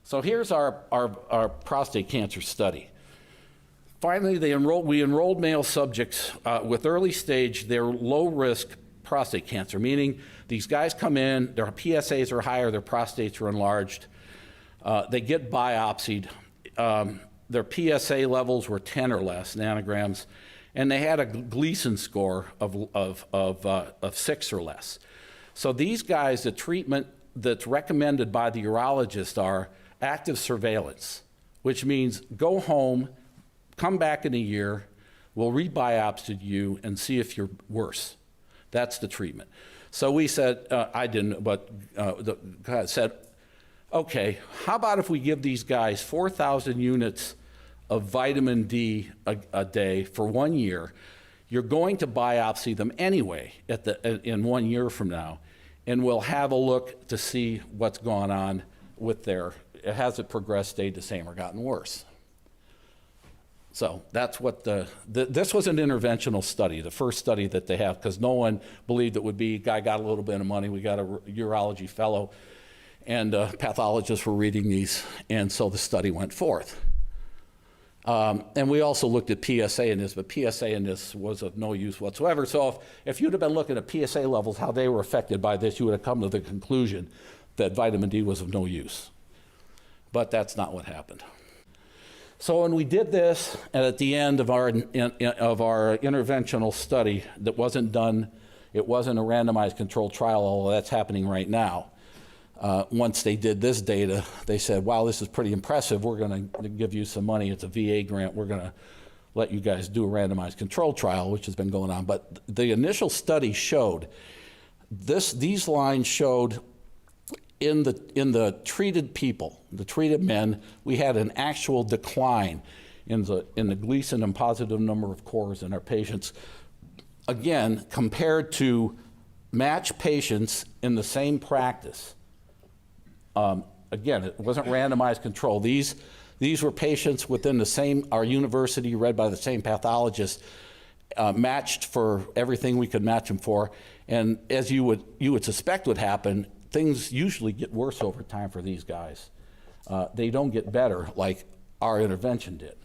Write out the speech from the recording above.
So here's our prostate cancer study. Finally, we enrolled male subjects with early stage, they're low risk prostate cancer, meaning these guys come in, their PSAs are higher, their prostates are enlarged, they get biopsied, their PSA levels were 10 or less nanograms, and they had a Gleason score of 6 or less. So these guys, the treatment that's recommended by the urologist are active surveillance, which means go home, come back in a year, we'll re-biopsy you and see if you're worse. That's the treatment. So we said, I didn't, but the guy said, okay, how about if we give these guys 4,000 units of vitamin D a day for 1 year? You're going to biopsy them anyway in 1 year from now, and we'll have a look to see what's gone on with has it progressed, stayed the same, or gotten worse? So that's what this was an interventional study, the first study that they have, because no one believed it would be. Guy got a little bit of money. We got a urology fellow, and pathologists were reading these, and so the study went forth. And we also looked at PSA in this, but PSA in this was of no use whatsoever. So if you'd have been looking at PSA levels, how they were affected by this, you would have come to the conclusion that vitamin D was of no use. But that's not what happened. So when we did this, and at the end of our interventional study that wasn't done, it wasn't a randomized controlled trial, although that's happening right now. Once they did this data, they said, wow, this is pretty impressive. We're going to give you some money. It's a VA grant. We're going to let you guys do a randomized controlled trial, which has been going on. But the initial study showed, these lines showed in the treated people, the treated men, we had an actual decline in the Gleason and positive number of cores in our patients. Again, compared to matched patients in the same practice. Again, it wasn't randomized control. These were patients within the same, our university, read by the same pathologist, matched for everything we could match them for. And as you would suspect would happen, things usually get worse over time for these guys. They don't get better like our intervention did.